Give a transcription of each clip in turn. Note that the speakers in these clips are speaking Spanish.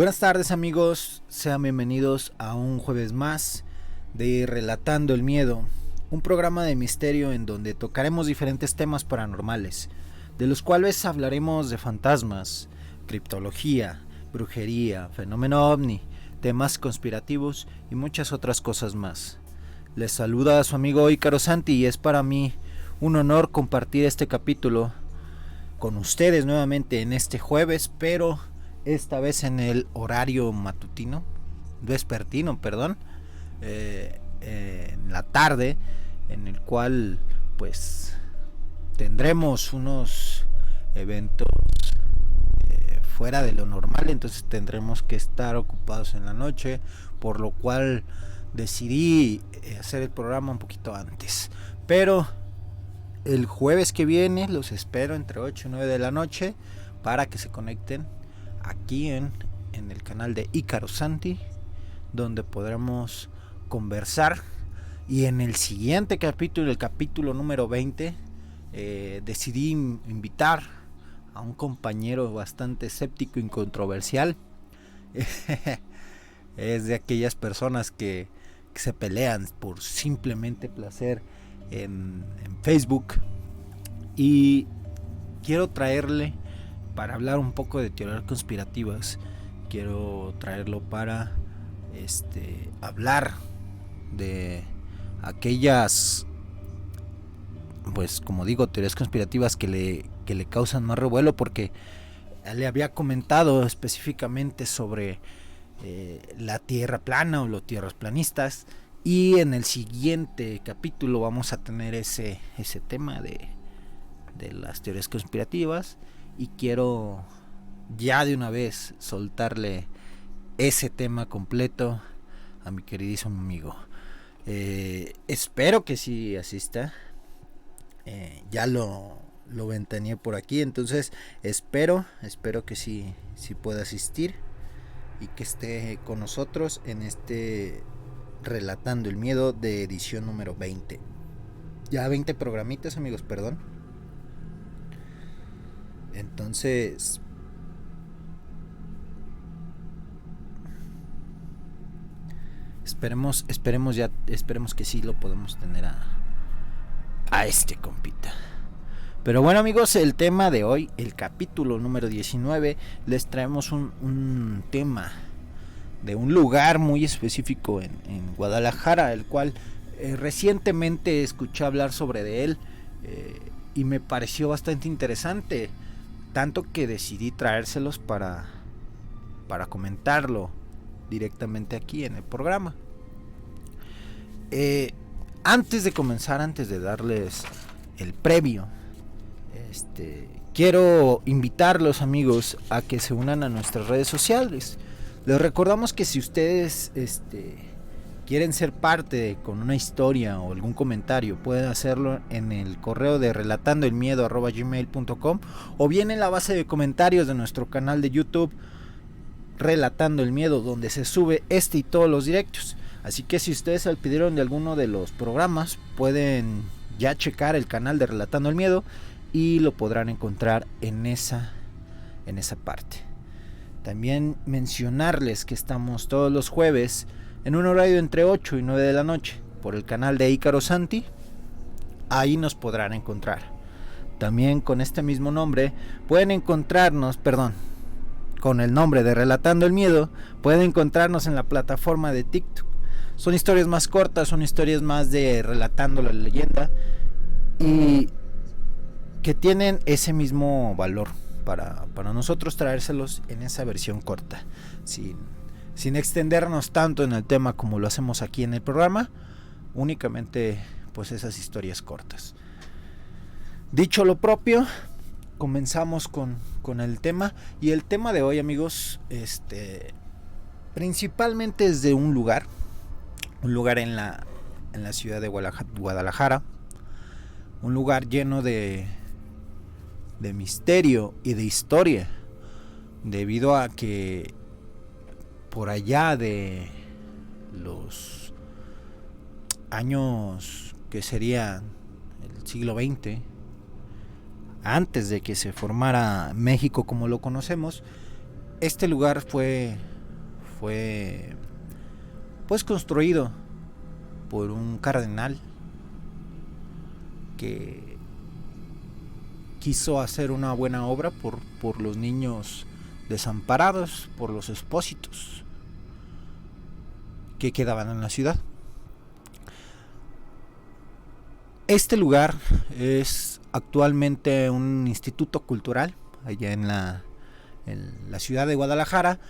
Buenas tardes amigos, sean bienvenidos a un jueves más de Relatando el Miedo, un programa de misterio en donde tocaremos diferentes temas paranormales, de los cuales hablaremos de fantasmas, criptología, brujería, fenómeno ovni, temas conspirativos y muchas otras cosas más. Les saluda a su amigo Ícaro Santi y es para mí un honor compartir este capítulo con ustedes nuevamente en este jueves, pero esta vez en el horario vespertino, en la tarde, en el cual pues tendremos unos eventos fuera de lo normal, entonces tendremos que estar ocupados en la noche, por lo cual decidí hacer el programa un poquito antes, pero el jueves que viene los espero entre 8 y 9 de la noche para que se conecten aquí en el canal de Ícaro Santi, donde podremos conversar. Y en el siguiente capítulo, el capítulo número 20, decidí invitar a un compañero bastante escéptico y controversial. Es de aquellas personas que se pelean por simplemente placer en Facebook, y quiero traerle para hablar un poco de teorías conspirativas. Quiero traerlo para hablar de aquellas, pues como digo, teorías conspirativas que le causan más revuelo, porque le había comentado específicamente sobre la tierra plana o los tierras planistas, y en el siguiente capítulo vamos a tener ese tema de las teorías conspirativas, y quiero ya de una vez soltarle ese tema completo a mi queridísimo amigo. Espero que sí asista. Ya lo ventaneé por aquí, entonces espero que sí pueda asistir y que esté con nosotros en este Relatando el Miedo de edición número 20. Ya 20 programitas, amigos, perdón. Entonces esperemos que sí lo podemos tener a este compita. Pero bueno amigos, el tema de hoy, el capítulo número 19, les traemos un tema de un lugar muy específico en Guadalajara, el cual recientemente escuché hablar sobre de él, y me pareció bastante interesante, tanto que decidí traérselos para comentarlo directamente aquí en el programa. Antes de comenzar, antes de darles el previo, quiero invitarlos amigos a que se unan a nuestras redes sociales. Les recordamos que si ustedes quieren ser parte con una historia o algún comentario, pueden hacerlo en el correo de relatandoelmiedo@gmail.com, o bien en la base de comentarios de nuestro canal de YouTube Relatando el Miedo, donde se sube este y todos los directos. Así que si ustedes se pidieron de alguno de los programas, pueden ya checar el canal de Relatando el Miedo y lo podrán encontrar en esa parte. También mencionarles que estamos todos los jueves en un horario entre 8 y 9 de la noche por el canal de Ícaro Santi. Ahí nos podrán encontrar. También con este mismo nombre pueden encontrarnos, con el nombre de Relatando el Miedo, pueden encontrarnos en la plataforma de TikTok. Son historias más cortas, son historias más de relatando la leyenda, y que tienen ese mismo valor para nosotros traérselos en esa versión corta, sin extendernos tanto en el tema como lo hacemos aquí en el programa, únicamente pues esas historias cortas. Dicho lo propio, comenzamos con el tema. Y el tema de hoy amigos, principalmente es de un lugar en la ciudad de Guadalajara, un lugar lleno de misterio y de historia, debido a que por allá de los años que serían el siglo XX, antes de que se formara México como lo conocemos, Este lugar fue pues construido por un cardenal que quiso hacer una buena obra por los niños desamparados, por los expósitos que quedaban en la ciudad. Este lugar es actualmente un instituto cultural allá en la ciudad de Guadalajara,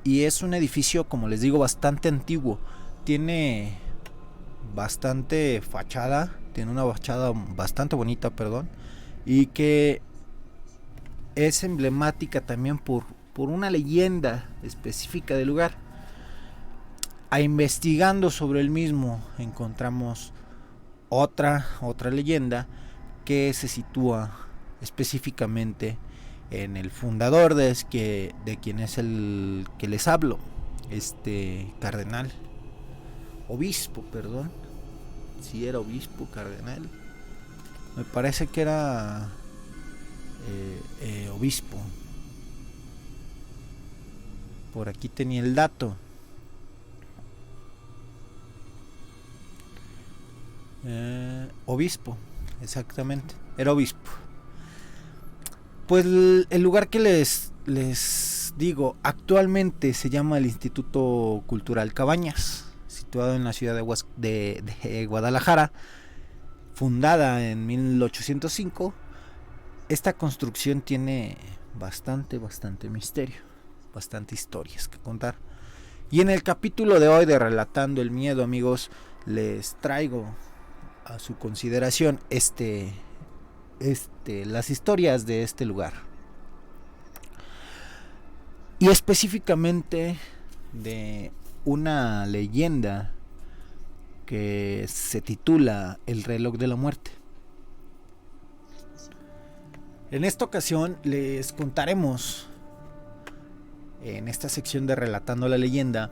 y es un edificio, como les digo, bastante antiguo. Tiene bastante fachada, tiene una fachada bastante bonita, perdón, y que es emblemática también por una leyenda específica del lugar. Investigando sobre el mismo encontramos otra leyenda que se sitúa específicamente en el fundador de quien es el que les hablo, cardenal, obispo, perdón, si era obispo, cardenal, me parece que era obispo. Por aquí tenía el dato. Obispo, exactamente, era obispo. Pues el lugar que les digo actualmente se llama el Instituto Cultural Cabañas, situado en la ciudad de Guadalajara, fundada en 1805. Esta construcción tiene bastante misterio, bastante historias que contar. Y en el capítulo de hoy de Relatando el Miedo, amigos, les traigo a su consideración las historias de este lugar, y específicamente de una leyenda que se titula El reloj de la muerte. En esta ocasión les contaremos, en esta sección de Relatando la Leyenda,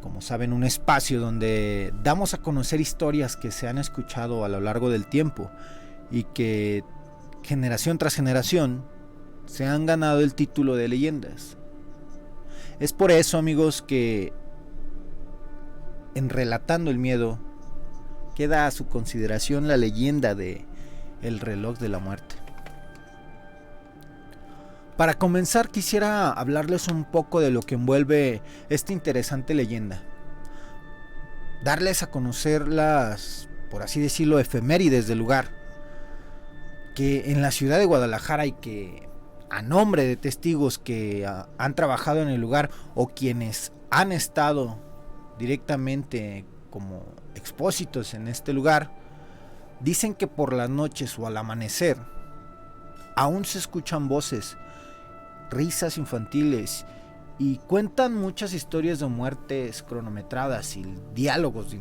como saben, un espacio donde damos a conocer historias que se han escuchado a lo largo del tiempo y que generación tras generación se han ganado el título de leyendas. Es por eso, amigos, que en Relatando el Miedo queda a su consideración la leyenda de El reloj de la muerte. Para comenzar, quisiera hablarles un poco de lo que envuelve esta interesante leyenda, darles a conocer las, por así decirlo, efemérides del lugar, que en la ciudad de Guadalajara, y que a nombre de testigos que han trabajado en el lugar o quienes han estado directamente como expósitos en este lugar, dicen que por las noches o al amanecer aún se escuchan voces, risas infantiles, y cuentan muchas historias de muertes cronometradas y diálogos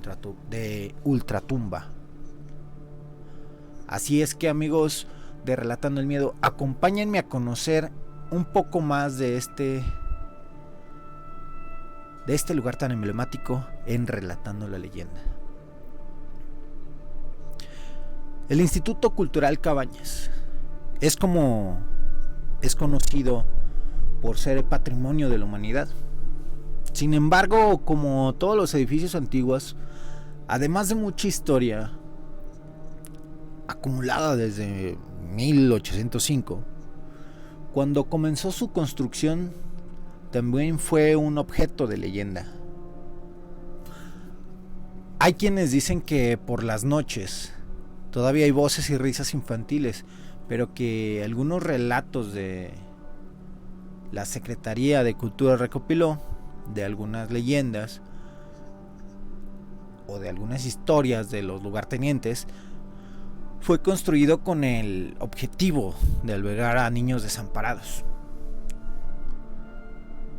de ultratumba. Así es que, amigos de Relatando el Miedo, acompáñenme a conocer un poco más de este lugar tan emblemático en Relatando la Leyenda. El Instituto Cultural Cabañas es conocido por ser patrimonio de la humanidad. Sin embargo, como todos los edificios antiguos, además de mucha historia acumulada desde 1805, cuando comenzó su construcción también fue un objeto de leyenda. Hay quienes dicen que por las noches todavía hay voces y risas infantiles, pero que algunos relatos de la Secretaría de Cultura recopiló de algunas leyendas o de algunas historias de los lugartenientes, fue construido con el objetivo de albergar a niños desamparados.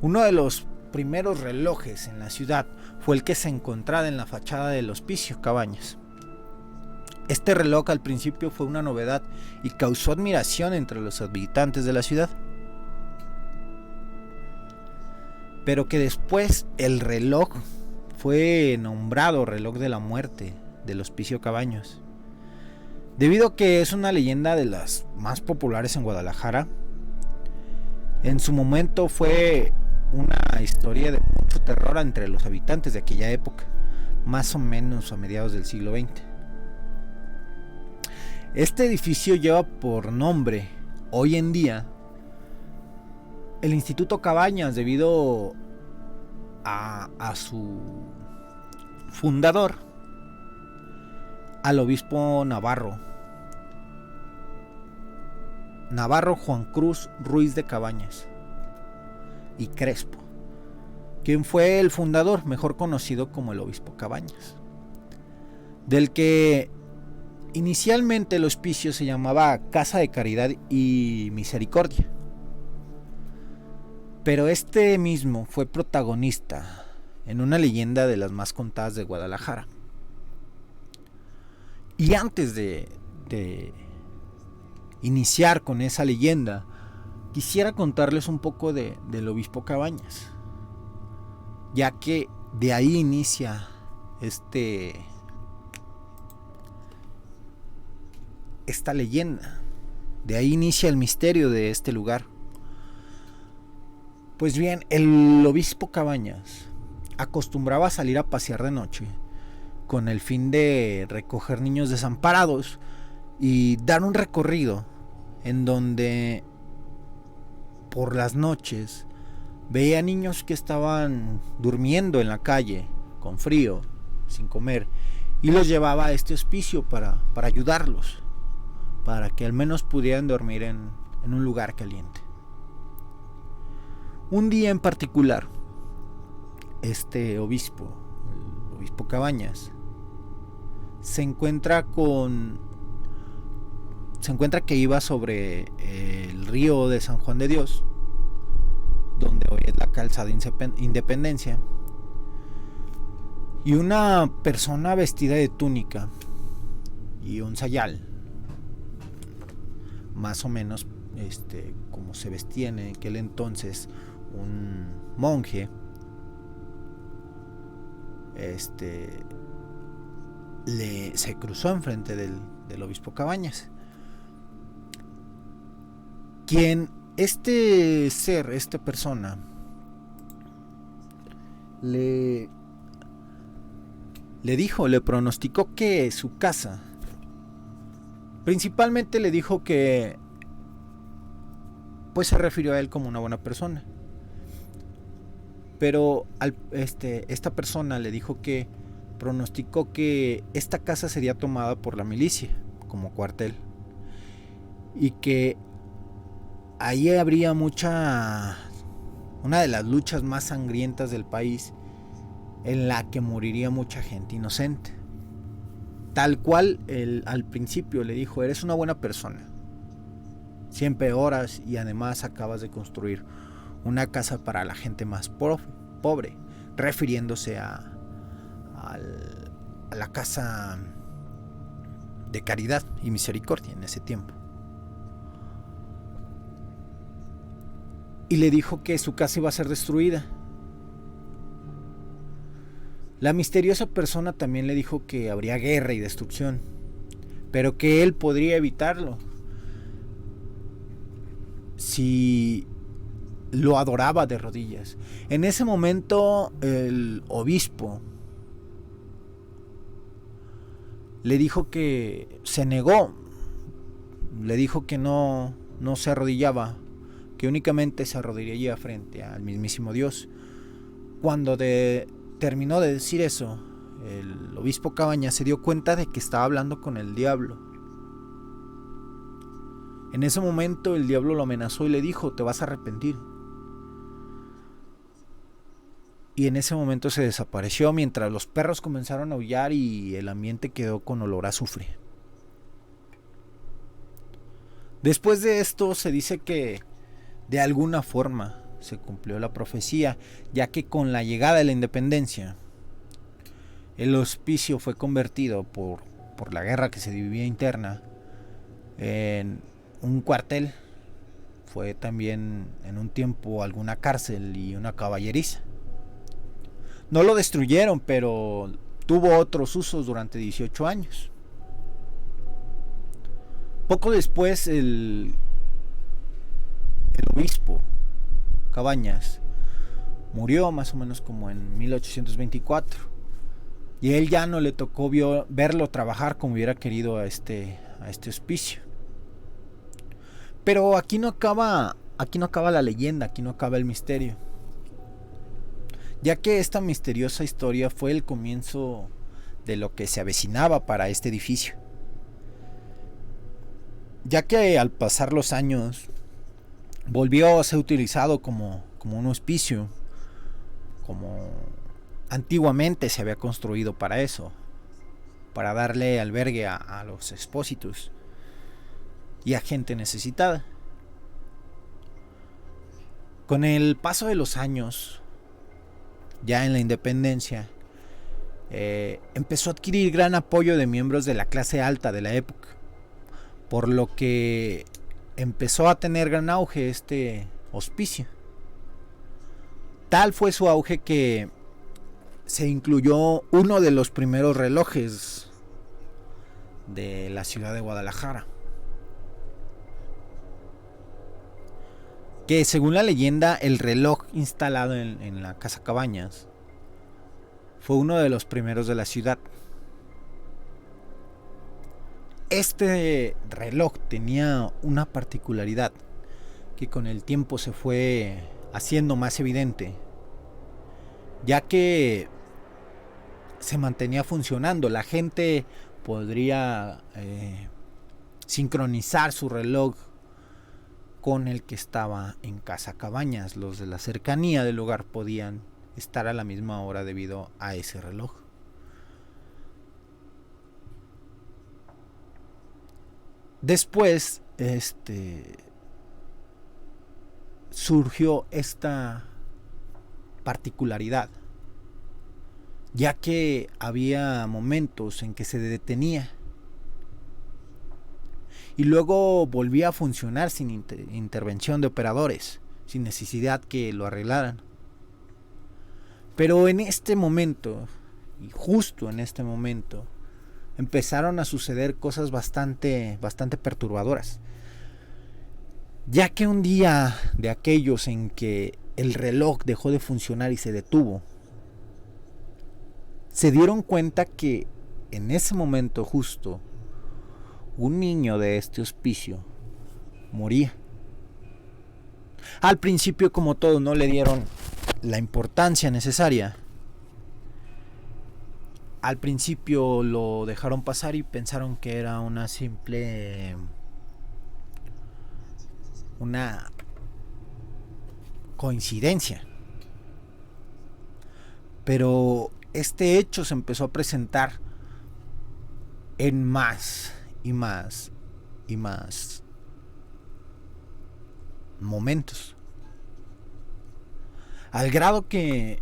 Uno de los primeros relojes en la ciudad fue el que se encontraba en la fachada del Hospicio Cabañas. Este reloj al principio fue una novedad y causó admiración entre los habitantes de la ciudad, pero que después el reloj fue nombrado Reloj de la Muerte del Hospicio Cabañas, debido a que es una leyenda de las más populares en Guadalajara, En su momento fue una historia de mucho terror entre los habitantes de aquella época, más o menos a mediados del siglo XX. Este edificio lleva por nombre, hoy en día, el Instituto Cabañas, debido a su fundador, al obispo Navarro Juan Cruz Ruiz de Cabañas y Crespo, quien fue el fundador, mejor conocido como el obispo Cabañas, del que inicialmente el hospicio se llamaba Casa de Caridad y Misericordia, pero este mismo fue protagonista en una leyenda de las más contadas de Guadalajara. Y antes de iniciar con esa leyenda, quisiera contarles un poco del obispo Cabañas, ya que de ahí inicia esta leyenda, de ahí inicia el misterio de este lugar. Pues bien, el obispo Cabañas acostumbraba a salir a pasear de noche con el fin de recoger niños desamparados y dar un recorrido en donde por las noches veía niños que estaban durmiendo en la calle con frío, sin comer, y los llevaba a este hospicio para ayudarlos, para que al menos pudieran dormir en un lugar caliente. Un día en particular, este obispo, el obispo Cabañas, se encuentra que iba sobre el río de San Juan de Dios, donde hoy es la calzada Independencia, y una persona vestida de túnica y un sayal, más o menos como se vestía en aquel entonces un monje, se cruzó enfrente del obispo Cabañas, quien esta persona le pronosticó que su casa, principalmente le dijo que pues se refirió a él como una buena persona, pero esta persona le dijo que pronosticó que esta casa sería tomada por la milicia como cuartel y que ahí habría una de las luchas más sangrientas del país, en la que moriría mucha gente inocente. Tal cual al principio le dijo: eres una buena persona, siempre oras y además acabas de construir una casa para la gente más pobre, refiriéndose a la casa de Caridad y Misericordia en ese tiempo. Y le dijo que su casa iba a ser destruida. La misteriosa persona también le dijo que habría guerra y destrucción, pero que él podría evitarlo si lo adoraba de rodillas. En ese momento el obispo le dijo que se negó, le dijo que no se arrodillaba, que únicamente se arrodillaría frente al mismísimo Dios. Cuando terminó de decir eso, el obispo Cabañas se dio cuenta de que estaba hablando con el diablo. En ese momento el diablo lo amenazó y le dijo: te vas a arrepentir. Y en ese momento se desapareció, mientras los perros comenzaron a aullar y el ambiente quedó con olor a azufre. Después de esto se dice que de alguna forma se cumplió la profecía, ya que con la llegada de la independencia el hospicio fue convertido por la guerra que se vivía interna en un cuartel. Fue también en un tiempo alguna cárcel y una caballeriza. No lo destruyeron, pero tuvo otros usos durante 18 años. Poco después el obispo Cabañas murió más o menos como en 1824. Y a él ya no le tocó verlo trabajar como hubiera querido a este hospicio. Pero aquí no acaba la leyenda, aquí no acaba el misterio. Ya que esta misteriosa historia fue el comienzo de lo que se avecinaba para este edificio. Ya que al pasar los años volvió a ser utilizado como un hospicio, como antiguamente se había construido para eso, para darle albergue a los expósitos y a gente necesitada. Con el paso de los años, ya en la independencia, empezó a adquirir gran apoyo de miembros de la clase alta de la época, por lo que empezó a tener gran auge este hospicio. Tal fue su auge que se incluyó uno de los primeros relojes de la ciudad de Guadalajara, que según la leyenda el reloj instalado en la Casa Cabañas fue uno de los primeros de la ciudad. Este reloj tenía una particularidad que con el tiempo se fue haciendo más evidente, ya que se mantenía funcionando. La gente podría sincronizar su reloj con el que estaba en Casa Cabañas. Los de la cercanía del lugar podían estar a la misma hora debido a ese reloj. Después, surgió esta particularidad, ya que había momentos en que se detenía y luego volvía a funcionar sin intervención de operadores, sin necesidad que lo arreglaran. Pero en este momento, y justo en este momento, empezaron a suceder cosas bastante perturbadoras, ya que un día de aquellos en que el reloj dejó de funcionar y se detuvo, se dieron cuenta que en ese momento justo un niño de este hospicio moría. Al principio, como todos, no le dieron la importancia necesaria. Al principio lo dejaron pasar y pensaron que era una coincidencia. Pero este hecho se empezó a presentar en más y más y más momentos, al grado que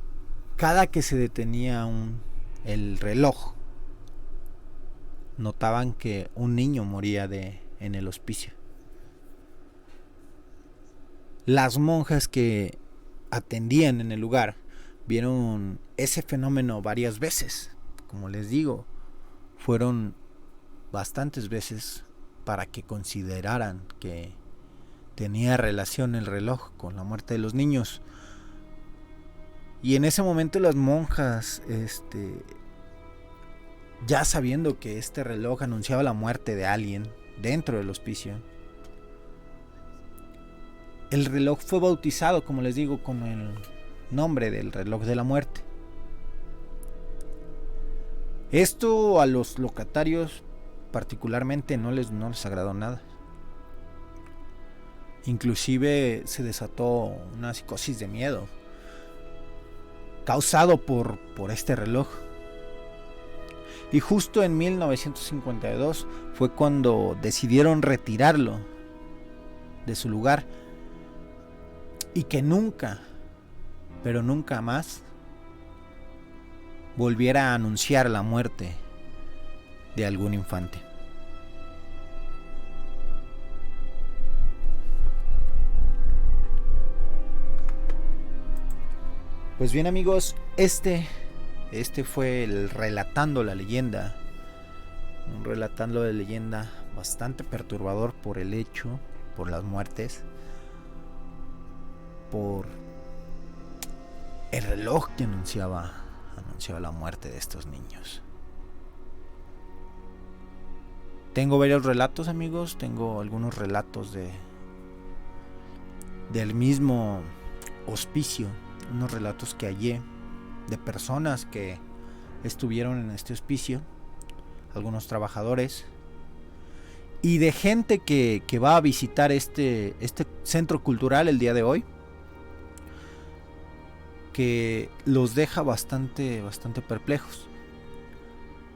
cada que se detenía el reloj, notaban que un niño moría en el hospicio. Las monjas que atendían en el lugar vieron ese fenómeno varias veces. Como les digo, fueron bastantes veces para que consideraran que tenía relación el reloj con la muerte de los niños. Y en ese momento las monjas, ya sabiendo que este reloj anunciaba la muerte de alguien dentro del hospicio, el reloj fue bautizado, como les digo, con el nombre del reloj de la muerte. Esto a los locatarios particularmente no les agradó nada. Inclusive se desató una psicosis de miedo causado por este reloj. Y justo en 1952 fue cuando decidieron retirarlo de su lugar y que nunca, pero nunca más, volviera a anunciar la muerte de algún infante. Pues bien, amigos, este fue el Relatando la Leyenda. Un relatando la leyenda bastante perturbador por el hecho, por las muertes. por el reloj que anunciaba la muerte de estos niños. Tengo varios relatos, amigos. Tengo algunos relatos del mismo hospicio, unos relatos que hallé de personas que estuvieron en este hospicio, algunos trabajadores, y de gente que va a visitar este centro cultural el día de hoy, que los deja bastante perplejos.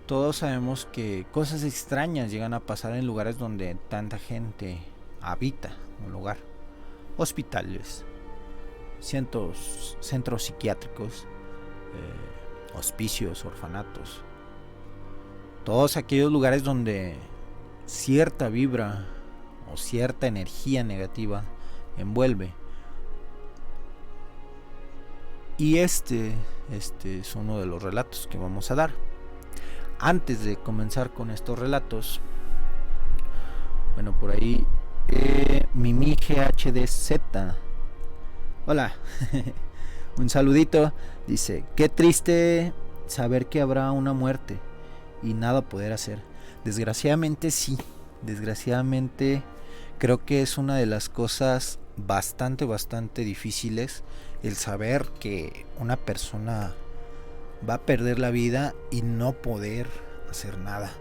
Todos sabemos que cosas extrañas llegan a pasar en lugares donde tanta gente habita un lugar. Hospitales, centros psiquiátricos, hospicios, orfanatos. Todos aquellos lugares donde cierta vibra o cierta energía negativa envuelve. Y este es uno de los relatos que vamos a dar. Antes de comenzar con estos relatos, bueno, por ahí Mimi GHDZ, hola, un saludito, dice: qué triste saber que habrá una muerte y nada poder hacer. Desgraciadamente sí, desgraciadamente creo que es una de las cosas bastante difíciles, el saber que una persona va a perder la vida y no poder hacer nada.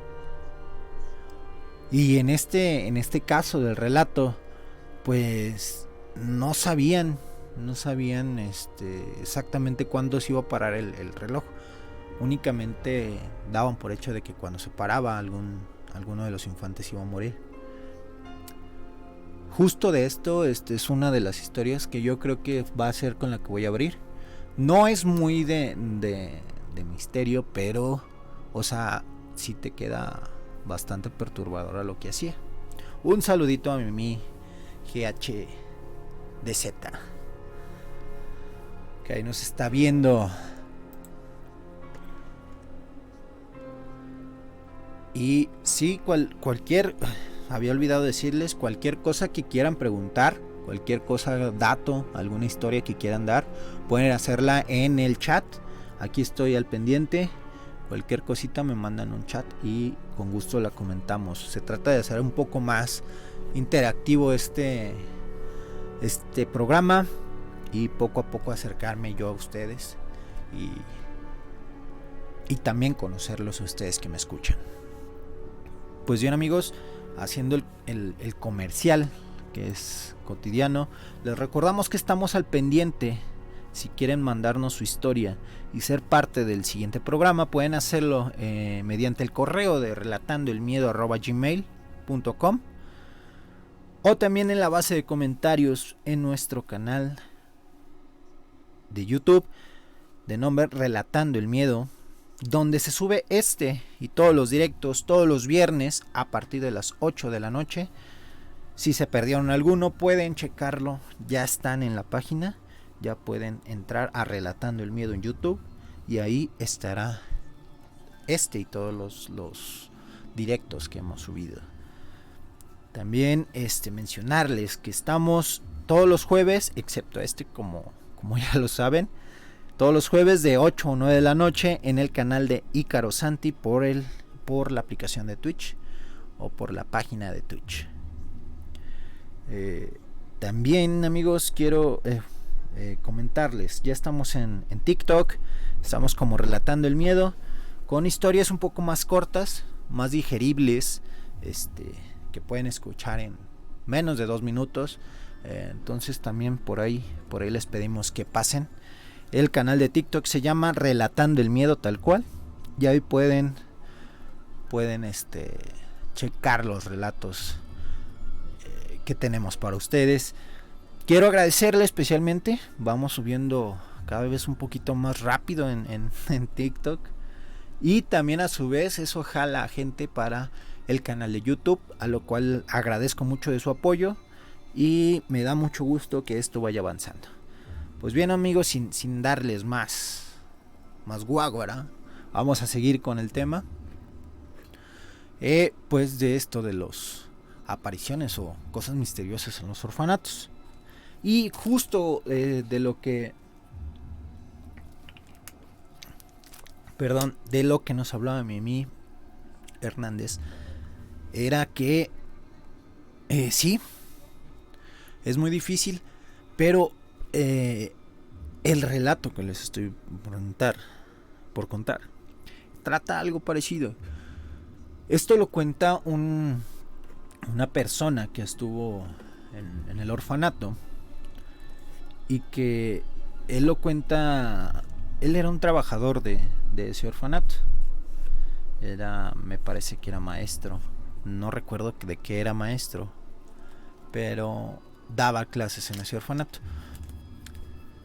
Y en este caso del relato, pues no sabían exactamente cuándo se iba a parar el reloj. Únicamente daban por hecho de que cuando se paraba alguno de los infantes iba a morir. Justo de esto, es una de las historias que yo creo que va a ser con la que voy a abrir. No es muy de misterio, pero, o sea, sí te queda bastante perturbadora lo que hacía. Un saludito a mi GHDZ, que ahí nos está viendo. Y sí, había olvidado decirles, cualquier cosa que quieran preguntar, cualquier cosa, dato, alguna historia que quieran dar, pueden hacerla en el chat. Aquí estoy al pendiente. Cualquier cosita me mandan un chat y con gusto la comentamos. Se trata de hacer un poco más interactivo este programa y poco a poco acercarme yo a ustedes y también conocerlos a ustedes que me escuchan. Pues bien, amigos, haciendo el comercial, que es cotidiano, les recordamos que estamos al pendiente. Si quieren mandarnos su historia y ser parte del siguiente programa, pueden hacerlo mediante el correo de relatandoelmiedo@gmail.com o también en la base de comentarios en nuestro canal de YouTube de nombre Relatando el Miedo, donde se sube y todos los directos todos los viernes a partir de las 8 de la noche. Si se perdieron alguno, pueden checarlo, ya están en la página. Ya pueden entrar a Relatando el Miedo en YouTube y ahí estará y todos los directos que hemos subido. También mencionarles que estamos todos los jueves, excepto como ya lo saben, todos los jueves de 8 o 9 de la noche en el canal de Ícaro Santi por la aplicación de Twitch o por la página de Twitch. También, amigos, quiero comentarles, ya estamos en TikTok, estamos como Relatando el Miedo, con historias un poco más cortas, más digeribles, que pueden escuchar en menos de 2 minutos. Entonces también por ahí les pedimos que pasen. El canal de TikTok se llama Relatando el Miedo tal cual, y ahí pueden checar los relatos que tenemos para ustedes. Quiero agradecerle especialmente, vamos subiendo cada vez un poquito más rápido en TikTok, y también a su vez eso jala a gente para el canal de YouTube, a lo cual agradezco mucho de su apoyo y me da mucho gusto que esto vaya avanzando. Pues bien, amigos, sin darles más guáguara, vamos a seguir con el tema pues de esto de los apariciones o cosas misteriosas en los orfanatos. Y justo de lo que nos hablaba Mimi Hernández, era que sí, es muy difícil, pero el relato que les estoy por contar trata algo parecido. Esto lo cuenta una persona que estuvo en el orfanato, y que él lo cuenta. Él era un trabajador de ese orfanato. Me parece que era maestro. No recuerdo de qué era maestro, pero daba clases en ese orfanato.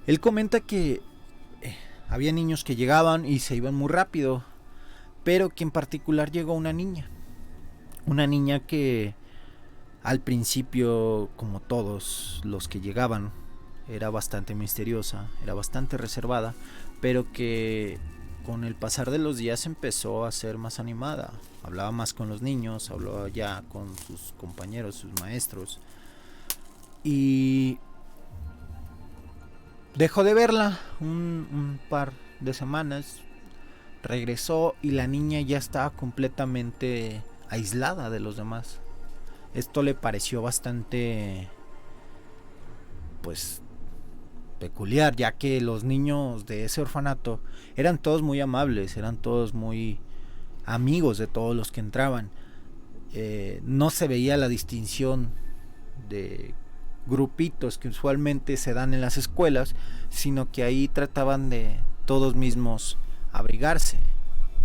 Él comenta que había niños que llegaban y se iban muy rápido, pero que en particular llegó una niña. Una niña que al principio, como todos los que llegaban, era bastante misteriosa, era bastante reservada, pero que con el pasar de los días empezó a ser más animada. Hablaba más con los niños, hablaba ya con sus compañeros, sus maestros. Y dejó de verla un par de semanas, regresó y la niña ya estaba completamente aislada de los demás. Esto le pareció bastante, pues, peculiar, ya que los niños de ese orfanato eran todos muy amables, eran todos muy amigos de todos los que entraban. No se veía la distinción de grupitos que usualmente se dan en las escuelas, sino que ahí trataban de todos mismos abrigarse.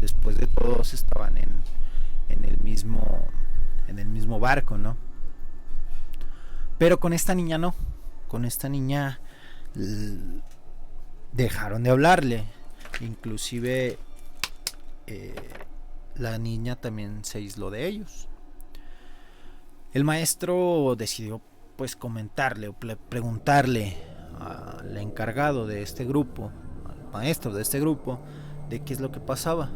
Después de todos estaban en el mismo barco, ¿no? Pero con esta niña no. Con esta niña dejaron de hablarle. Inclusive la niña también se aisló de ellos. El maestro decidió pues comentarle o preguntarle al encargado de este grupo, al maestro de este grupo, de qué es lo que pasaba.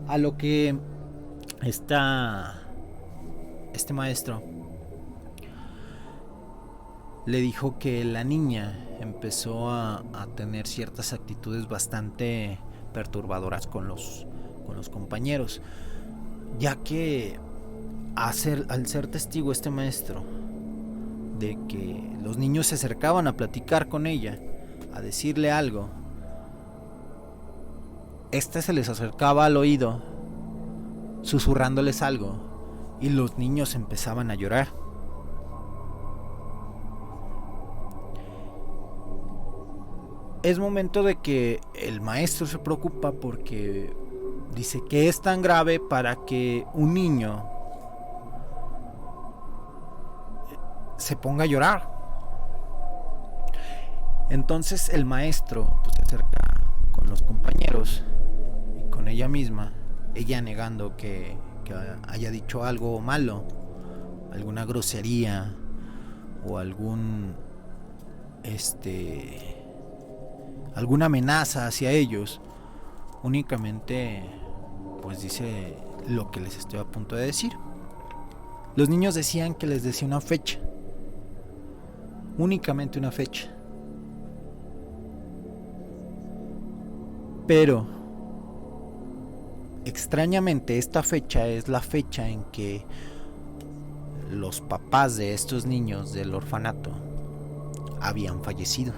A lo que este maestro le dijo que la niña empezó a tener ciertas actitudes bastante perturbadoras con los compañeros, ya que al ser testigo este maestro de que los niños se acercaban a platicar con ella, a decirle algo, se les acercaba al oído susurrándoles algo y los niños empezaban a llorar. Es momento de que el maestro se preocupa porque dice que es tan grave para que un niño se ponga a llorar. Entonces el maestro pues, se acerca con los compañeros y con ella misma, ella negando que haya dicho algo malo, alguna grosería o alguna amenaza hacia ellos. Únicamente pues dice lo que les estoy a punto de decir. Los niños decían que les decía una fecha, únicamente una fecha, pero extrañamente esta fecha es la fecha en que los papás de estos niños del orfanato habían fallecido.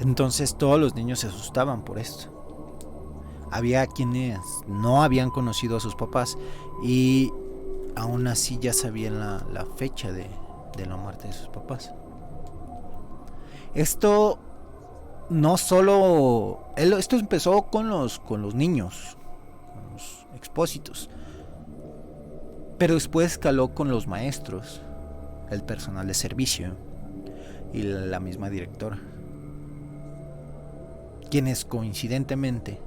Entonces todos los niños se asustaban por esto. Había quienes no habían conocido a sus papás y aún así ya sabían la fecha de la muerte de sus papás. Esto no solo... Esto empezó con los niños, con los expósitos, pero después escaló con los maestros, el personal de servicio y la misma directora, quienes coincidentemente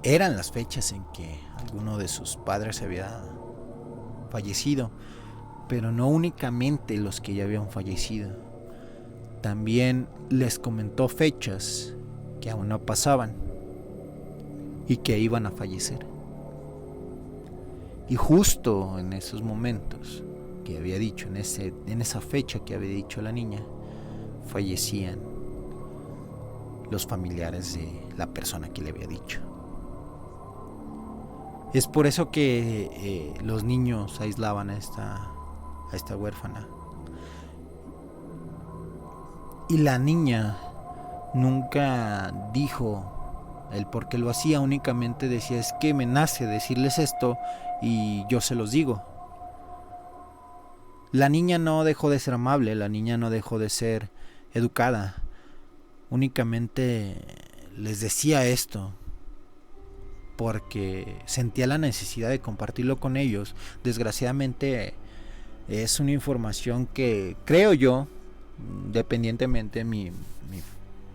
eran las fechas en que alguno de sus padres había fallecido, pero no únicamente los que ya habían fallecido, también les comentó fechas que aún no pasaban y que iban a fallecer. Y justo en esos momentos que había dicho, en esa fecha que había dicho la niña, fallecían los familiares de la persona que le había dicho. Es por eso que los niños aislaban a esta huérfana. Y la niña nunca dijo el por qué lo hacía, únicamente decía: es que me nace decirles esto y yo se los digo. La niña no dejó de ser amable, la niña no dejó de ser educada, únicamente les decía esto porque sentía la necesidad de compartirlo con ellos. Desgraciadamente es una información que creo yo, independientemente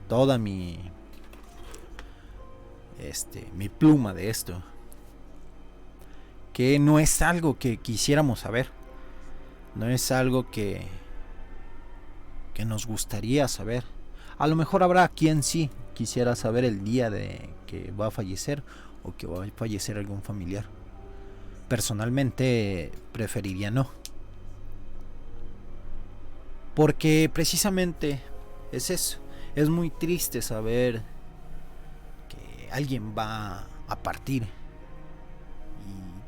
toda mi pluma de esto, que no es algo que quisiéramos saber, no es algo que nos gustaría saber. A lo mejor habrá quien sí quisiera saber el día de que va a fallecer o que va a fallecer algún familiar. Personalmente preferiría no, porque precisamente es eso. Es muy triste saber que alguien va a partir y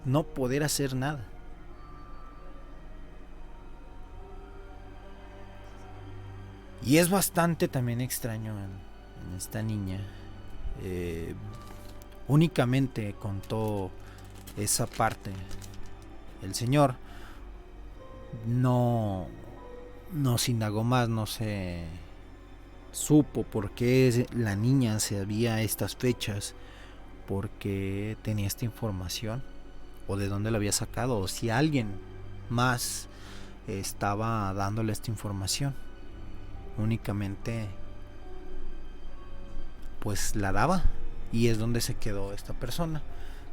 no poder hacer nada. Y es bastante también extraño en esta niña. Únicamente contó esa parte. El señor no se indagó más, no se supo por qué la niña sabía estas fechas, por qué tenía esta información, o de dónde la había sacado, o si alguien más estaba dándole esta información. Únicamente pues la daba, y es donde se quedó esta persona.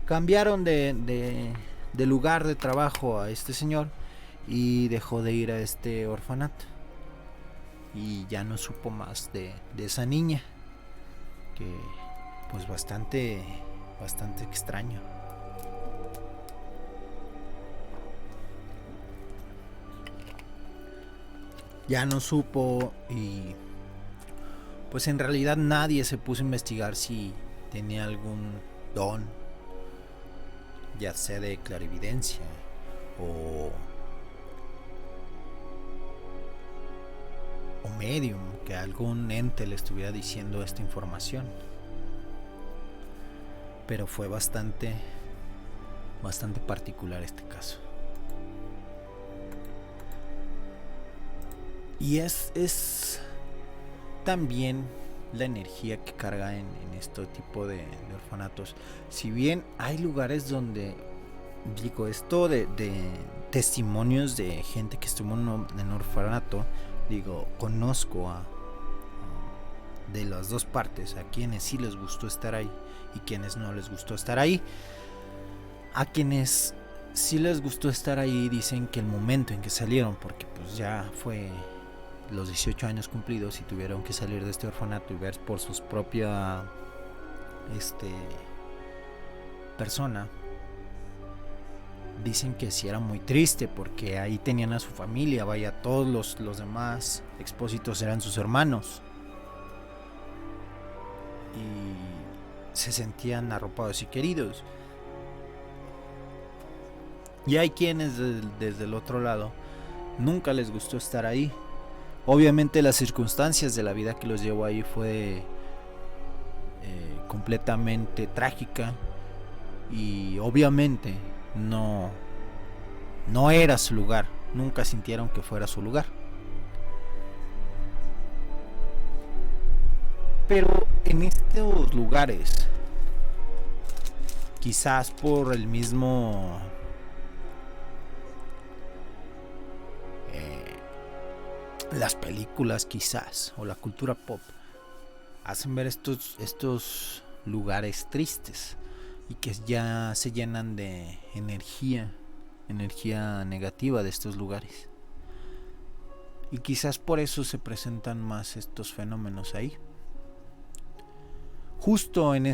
Cambiaron de lugar de trabajo a este señor y dejó de ir a este orfanato, y ya no supo más de esa niña, que pues bastante extraño. Ya no supo, y pues en realidad nadie se puso a investigar si tenía algún don, ya sea de clarividencia o medium, que algún ente le estuviera diciendo esta información. Pero fue bastante particular este caso. Y es también la energía que carga en este tipo de orfanatos. Si bien hay lugares donde, digo, esto de testimonios de gente que estuvo en orfanato, digo, conozco de las dos partes, a quienes sí les gustó estar ahí y quienes no les gustó estar ahí. A quienes sí les gustó estar ahí dicen que el momento en que salieron, porque pues ya fue los 18 años cumplidos y tuvieron que salir de este orfanato y ver por sus propia persona, dicen que sí era muy triste, porque ahí tenían a su familia, vaya, todos los demás expósitos eran sus hermanos y se sentían arropados y queridos. Y hay quienes desde el otro lado nunca les gustó estar ahí. Obviamente las circunstancias de la vida que los llevó ahí fue completamente trágica, y obviamente no era su lugar, nunca sintieron que fuera su lugar. Pero en estos lugares, quizás por el mismo las películas, quizás, o la cultura pop, hacen ver estos lugares tristes, y que ya se llenan de energía negativa de estos lugares, y quizás por eso se presentan más estos fenómenos ahí. Justo en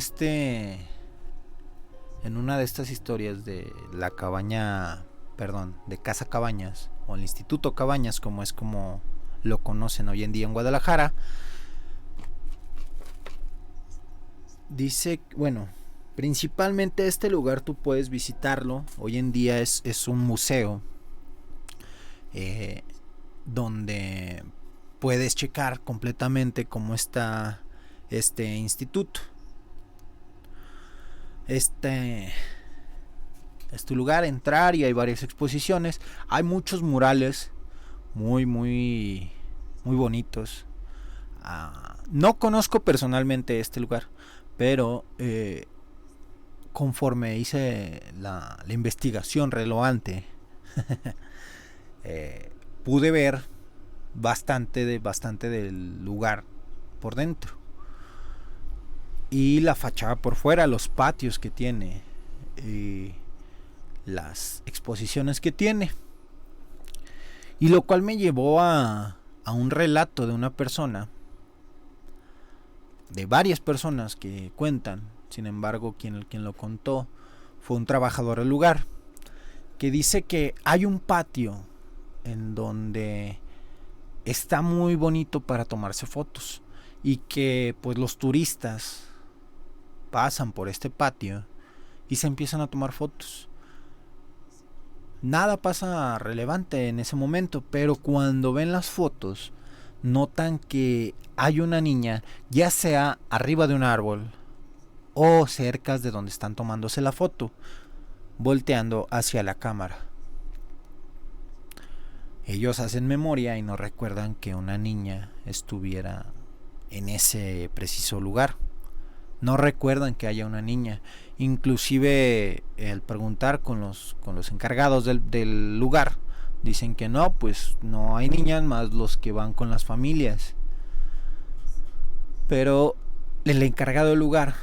en una de estas historias de la cabaña, perdón, de Casa Cabañas, o el Instituto Cabañas, como lo conocen hoy en día en Guadalajara, dice, bueno, principalmente este lugar tú puedes visitarlo, hoy en día es un museo, donde puedes checar completamente cómo está este instituto. Este es tu lugar, entrar, y hay varias exposiciones. Hay muchos murales muy bonitos. No conozco personalmente este lugar, pero conforme hice la investigación relevante, pude ver bastante del lugar por dentro, y la fachada por fuera, los patios que tiene, las exposiciones que tiene, y lo cual me llevó a un relato de una persona, de varias personas que cuentan. Sin embargo, quien lo contó fue un trabajador del lugar, que dice que hay un patio en donde está muy bonito para tomarse fotos, y que pues los turistas pasan por este patio y se empiezan a tomar fotos. Nada pasa relevante en ese momento, pero cuando ven las fotos notan que hay una niña, ya sea arriba de un árbol o cerca de donde están tomándose la foto, volteando hacia la cámara. Ellos hacen memoria y no recuerdan que una niña estuviera en ese preciso lugar. No recuerdan que haya una niña. Inclusive al preguntar con los encargados del lugar, dicen que no, pues no hay niñas más los que van con las familias. Pero el encargado del lugar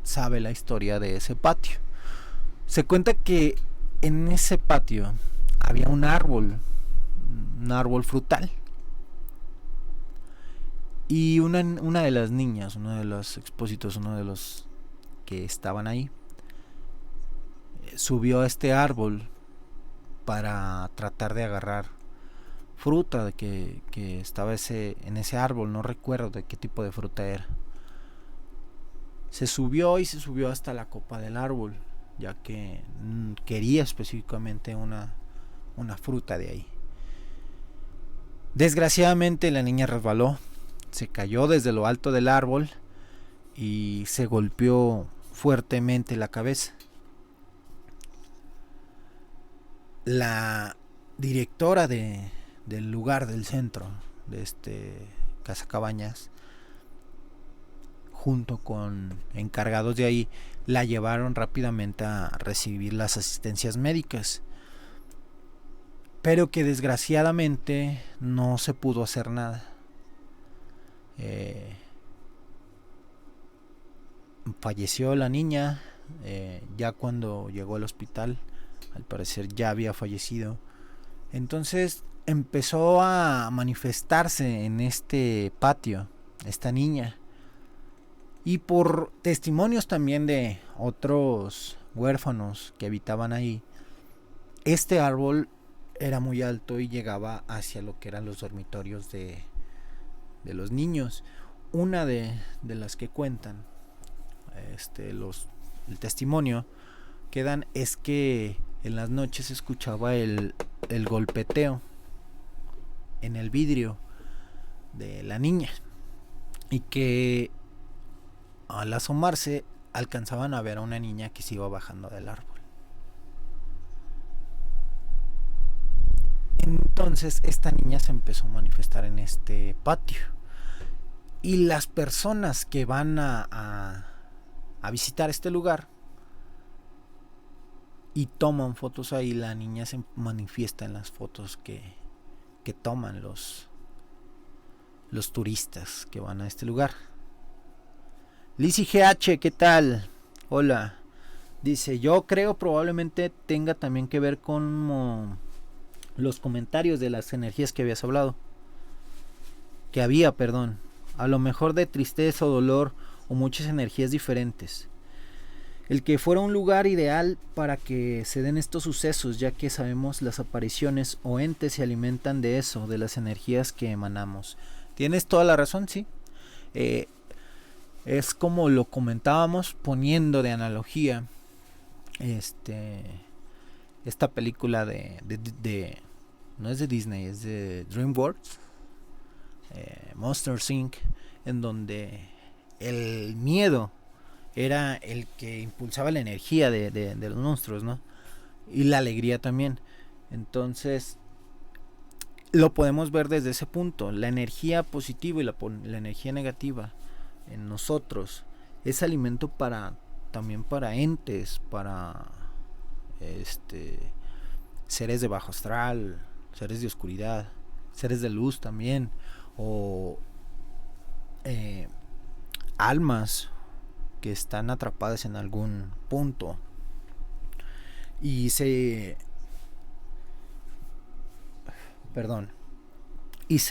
sabe la historia de ese patio. Se cuenta que en ese patio había un árbol frutal. Y una de las niñas, uno de los expósitos, uno de los que estaban ahí, subió a este árbol para tratar de agarrar fruta que estaba en ese árbol. No recuerdo de qué tipo de fruta era. Se subió hasta la copa del árbol, ya que quería específicamente una fruta de ahí. Desgraciadamente la niña resbaló, se cayó desde lo alto del árbol y se golpeó fuertemente la cabeza. La directora del lugar, del centro de Casa Cabañas, junto con encargados de ahí, la llevaron rápidamente a recibir las asistencias médicas, pero que desgraciadamente no se pudo hacer nada. Falleció la niña. Ya cuando llegó al hospital, al parecer ya había fallecido. Entonces empezó a manifestarse en este patio esta niña, y por testimonios también de otros huérfanos que habitaban ahí, este árbol era muy alto y llegaba hacia lo que eran los dormitorios de los niños. Una de las que cuentan el testimonio que dan es que en las noches se escuchaba el golpeteo en el vidrio de la niña, y que al asomarse alcanzaban a ver a una niña que se iba bajando del árbol. Entonces esta niña se empezó a manifestar en este patio, y las personas que van a visitar este lugar y toman fotos ahí, la niña se manifiesta en las fotos que toman los turistas que van a este lugar. Lizzy GH, ¿qué tal? Hola. Dice, yo creo probablemente tenga también que ver con los comentarios de las energías que habías hablado. Que había, perdón. A lo mejor de tristeza o dolor, o muchas energías diferentes. el que fuera un lugar ideal para que se den estos sucesos, ya que sabemos las apariciones o entes se alimentan de eso, de las energías que emanamos. Tienes toda la razón, sí. Eh, es como lo comentábamos poniendo de analogía esta película de no es de Disney, es de DreamWorks, Monster Inc., en donde el miedo era el que impulsaba la energía de los monstruos, ¿no? Y la alegría también. Entonces, lo podemos ver desde ese punto. La energía positiva y la energía negativa en nosotros es alimento para también para entes, para seres de bajo astral, seres de oscuridad, seres de luz también, o almas que están atrapadas en algún punto y se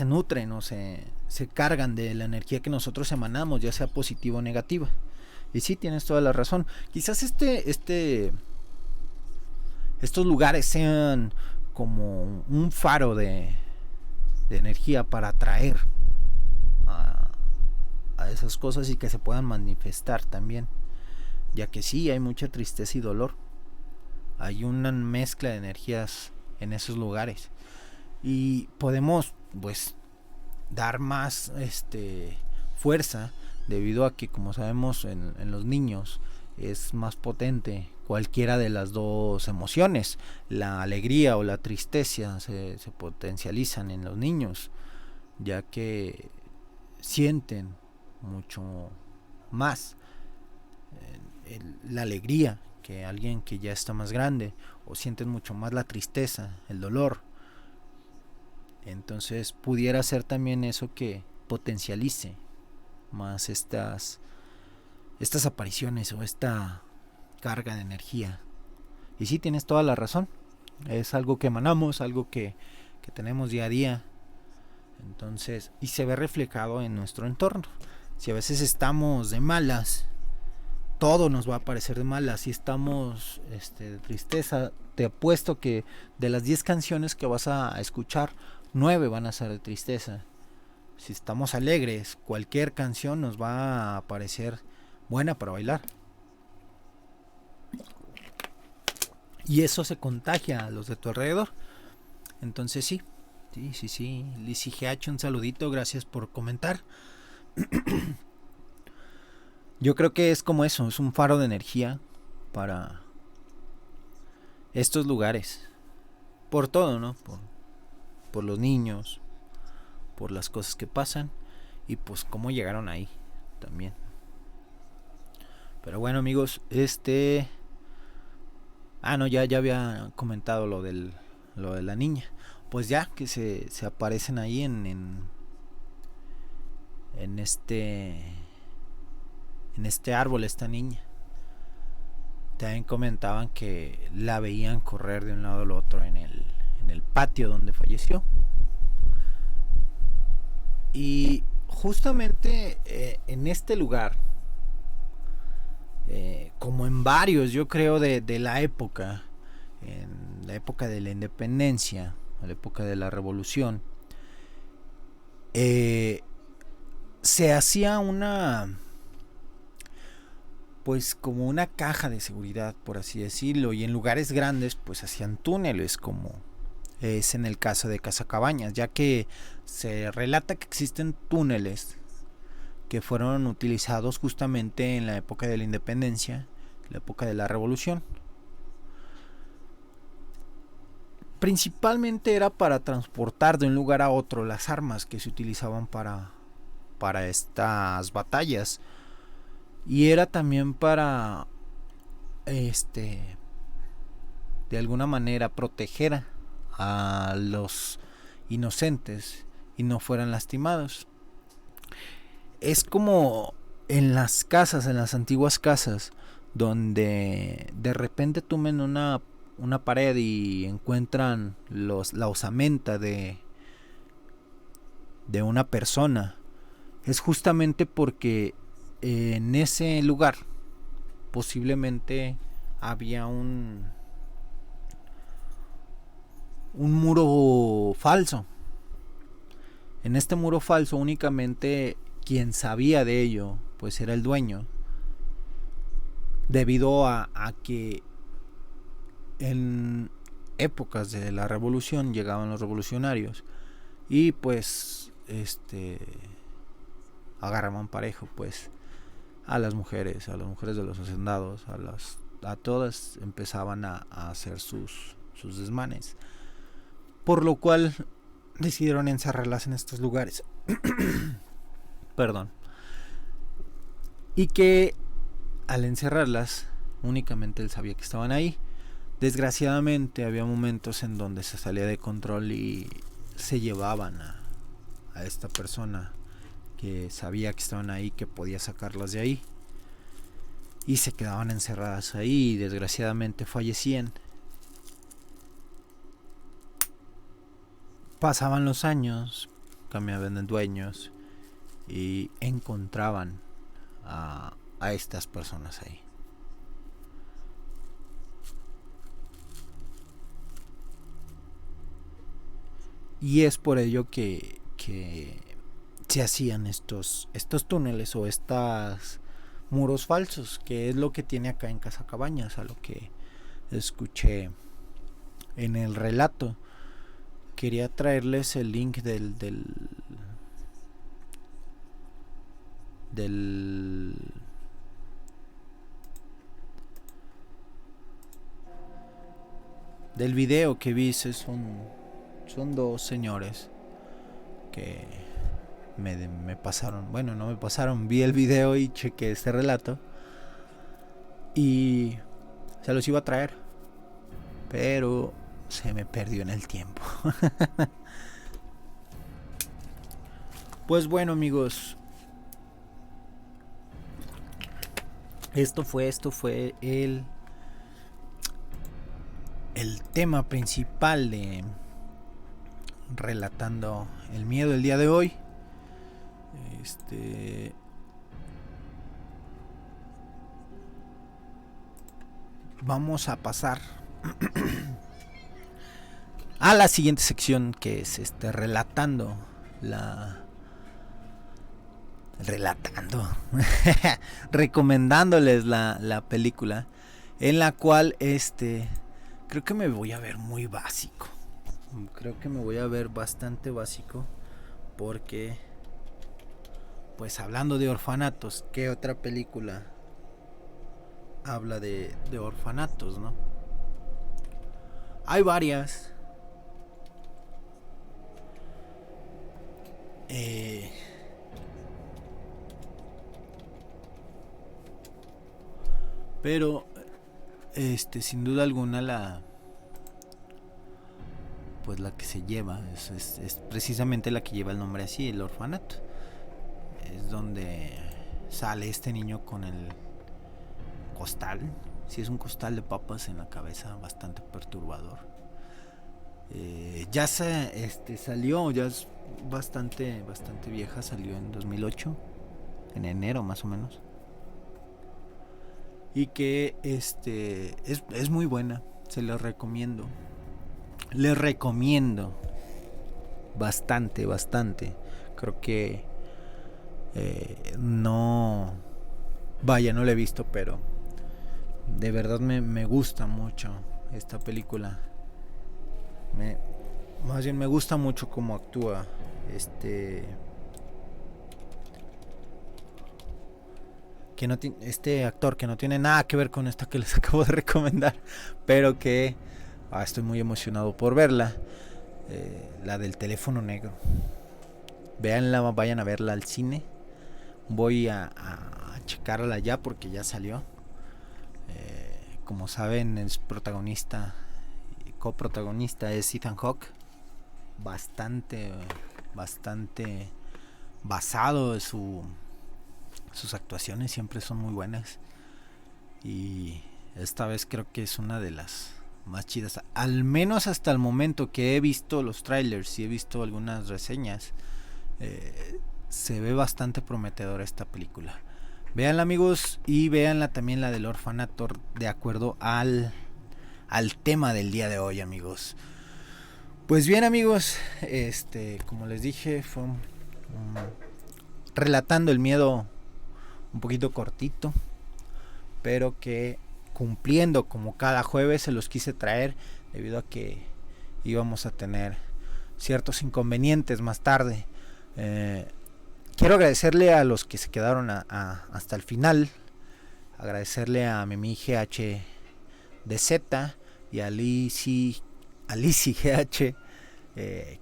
nutren o se cargan de la energía que nosotros emanamos, ya sea positiva o negativa. Y sí, tienes toda la razón. Quizás estos lugares sean como un faro de energía para atraer a esas cosas y que se puedan manifestar también, ya que sí hay mucha tristeza y dolor, hay una mezcla de energías en esos lugares y podemos pues dar más fuerza, debido a que, como sabemos, en los niños es más potente cualquiera de las dos emociones. La alegría o la tristeza se potencializan en los niños, ya que sienten mucho más la alegría que alguien que ya está más grande, o sienten mucho más la tristeza, el dolor. Entonces pudiera ser también eso que potencialice más estas apariciones o esta carga de energía. Y sí, tienes toda la razón. Es algo que emanamos, algo que tenemos día a día. Entonces, y se ve reflejado en nuestro entorno. Si a veces estamos de malas, todo nos va a parecer de malas. Si estamos de tristeza, te apuesto que de las 10 canciones que vas a escuchar, 9 van a ser de tristeza. Si estamos alegres, cualquier canción nos va a parecer buena para bailar. Y eso se contagia a los de tu alrededor. Entonces sí. Lizzie GH, un saludito, gracias por comentar. Yo creo que es como eso, es un faro de energía para estos lugares. Por todo, ¿no? Por los niños, por las cosas que pasan y pues cómo llegaron ahí también. Pero bueno, amigos, no, ya había comentado lo de la niña. Pues ya que se aparecen ahí en este árbol esta niña. También comentaban que la veían correr de un lado al otro en el patio donde falleció. Y justamente en este lugar, como en varios, yo creo, de la época, en la época de la independencia, la época de la revolución, se hacía pues como una caja de seguridad, por así decirlo, y en lugares grandes pues hacían túneles, como es en el caso de Casacabañas, ya que se relata que existen túneles que fueron utilizados justamente en la época de la independencia, la época de la revolución. Principalmente era para transportar de un lugar a otro las armas que se utilizaban para estas batallas, y era también para de alguna manera proteger a los inocentes y no fueran lastimados. Es como en las casas, en las antiguas casas, donde de repente tomen una pared y encuentran la osamenta de una persona. Es justamente porque en ese lugar posiblemente había un muro falso. En este muro falso únicamente quien sabía de ello pues era el dueño, debido a que en épocas de la revolución llegaban los revolucionarios y pues agarraban parejo pues a las mujeres de los hacendados, a todas empezaban a hacer sus desmanes, por lo cual decidieron encerrarlas en estos lugares. Perdón. Y que al encerrarlas únicamente él sabía que estaban ahí. Desgraciadamente había momentos en donde se salía de control y se llevaban a esta persona que sabía que estaban ahí, que podía sacarlas de ahí, y se quedaban encerradas ahí y desgraciadamente fallecían. Pasaban los años, cambiaban de dueños y encontraban a estas personas ahí. Y es por ello que se hacían estos túneles o estos muros falsos, que es lo que tiene acá en Casacabañas, a lo que escuché en el relato. Quería traerles el link del video que vi. Son dos señores que me pasaron, bueno, no me pasaron, vi el video y chequé este relato y se los iba a traer, pero se me perdió en el tiempo. Pues bueno, amigos, esto fue el tema principal de Relatando el Miedo el día de hoy. Vamos a pasar a la siguiente sección, que es recomendándoles la película, en la cual creo que me voy a ver muy básico. Creo que me voy a ver bastante básico, porque pues hablando de orfanatos, ¿qué otra película habla de orfanatos, no? Hay varias. Pero sin duda alguna la que se lleva es precisamente la que lleva el nombre así, el orfanato. Es donde sale este niño con el costal, si es un costal de papas en la cabeza, bastante perturbador. Ya salió, ya es bastante vieja, salió en 2008, en enero más o menos, y que es muy buena, se la recomiendo. Les recomiendo bastante. Creo que no la he visto, pero de verdad me gusta mucho esta película. Más bien me gusta mucho cómo actúa este actor, que no tiene nada que ver con esta que les acabo de recomendar, pero que estoy muy emocionado por verla. La del teléfono negro. Véanla, vayan a verla al cine. Voy a checarla ya porque ya salió. Como saben, es coprotagonista es Ethan Hawke. Bastante basado. Sus actuaciones siempre son muy buenas. Y esta vez creo que es una de las más chidas, al menos hasta el momento que he visto los trailers y he visto algunas reseñas. Se ve bastante prometedora esta película. Véanla, amigos, y véanla también la del orfanato de acuerdo al tema del día de hoy, amigos. Pues bien, amigos, como les dije, fue relatando el miedo un poquito cortito, pero que cumpliendo como cada jueves se los quise traer debido a que íbamos a tener ciertos inconvenientes más tarde. Quiero agradecerle a los que se quedaron hasta el final, agradecerle a Mimi GHDZ y a Lizzy GH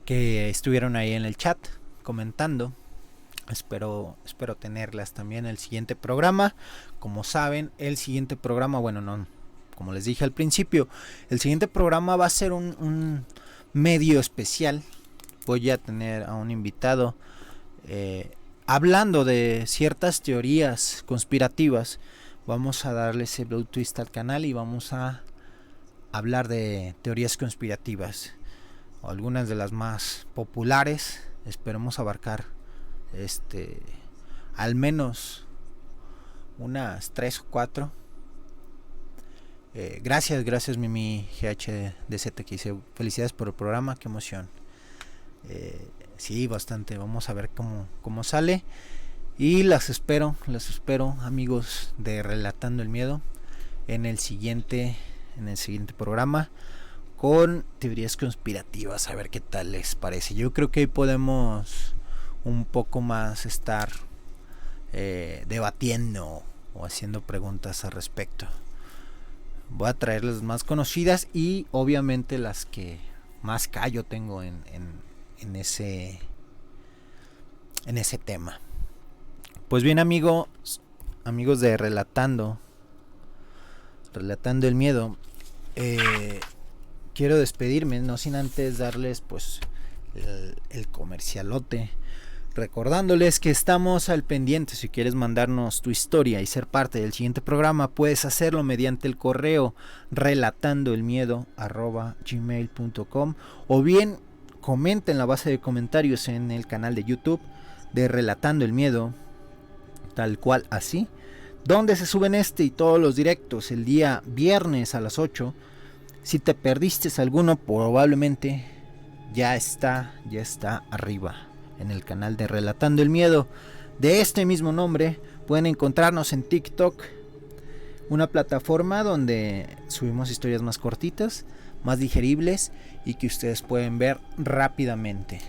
que estuvieron ahí en el chat comentando. Espero tenerlas también en el siguiente programa. Como saben, el siguiente programa, bueno, no, como les dije al principio, el siguiente programa va a ser un medio especial. Voy a tener a un invitado hablando de ciertas teorías conspirativas. Vamos a darle ese blow twist al canal y vamos a hablar de teorías conspirativas, algunas de las más populares. Esperemos abarcar al menos unas 3 o 4. Gracias Mimi GHDZ que dice felicidades por el programa, qué emoción. Sí, bastante. Vamos a ver cómo sale. Y las espero, amigos de Relatando el Miedo, en el siguiente programa con teorías conspirativas. A ver qué tal les parece. Yo creo que ahí podemos un poco más estar debatiendo o haciendo preguntas al respecto. Voy a traer las más conocidas y obviamente las que más callo tengo en ese tema. Pues bien, amigos de Relatando el Miedo, quiero despedirme, no sin antes darles pues el comercialote, recordándoles que estamos al pendiente. Si quieres mandarnos tu historia y ser parte del siguiente programa, puedes hacerlo mediante el correo relatandoelmiedo@gmail.com, o bien comenta en la base de comentarios en el canal de YouTube de Relatando el Miedo, tal cual así, donde se suben y todos los directos el día viernes a las 8. Si te perdiste alguno, probablemente ya está arriba en el canal de Relatando el Miedo de este mismo nombre. Pueden encontrarnos en TikTok, una plataforma donde subimos historias más cortitas, más digeribles y que ustedes pueden ver rápidamente.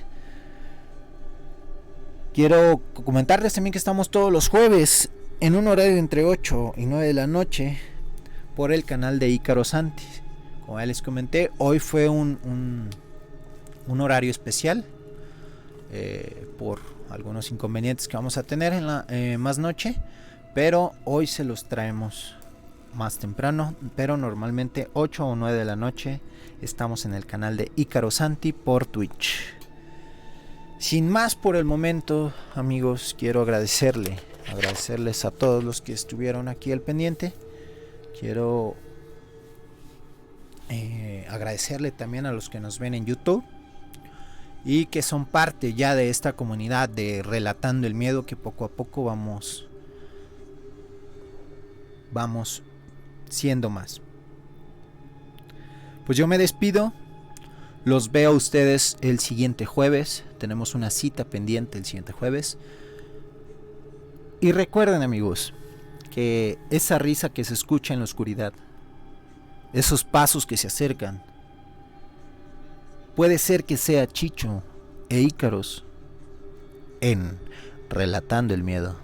Quiero comentarles también que estamos todos los jueves en un horario entre 8 y 9 de la noche por el canal de Ícaro Santi. Como ya les comenté, hoy fue un horario especial por algunos inconvenientes que vamos a tener en la más noche, pero hoy se los traemos más temprano, pero normalmente 8 o 9 de la noche estamos en el canal de Ícaro Santi por Twitch. Sin más por el momento, amigos, quiero agradecerles a todos los que estuvieron aquí al pendiente. Quiero agradecerle también a los que nos ven en YouTube y que son parte ya de esta comunidad de Relatando el Miedo, que poco a poco vamos siendo más. Pues yo me despido. Los veo a ustedes el siguiente jueves. Tenemos una cita pendiente el siguiente jueves. Y recuerden, amigos, que esa risa que se escucha en la oscuridad, esos pasos que se acercan, puede ser que sea Chicho e Ícaros en Relatando el Miedo.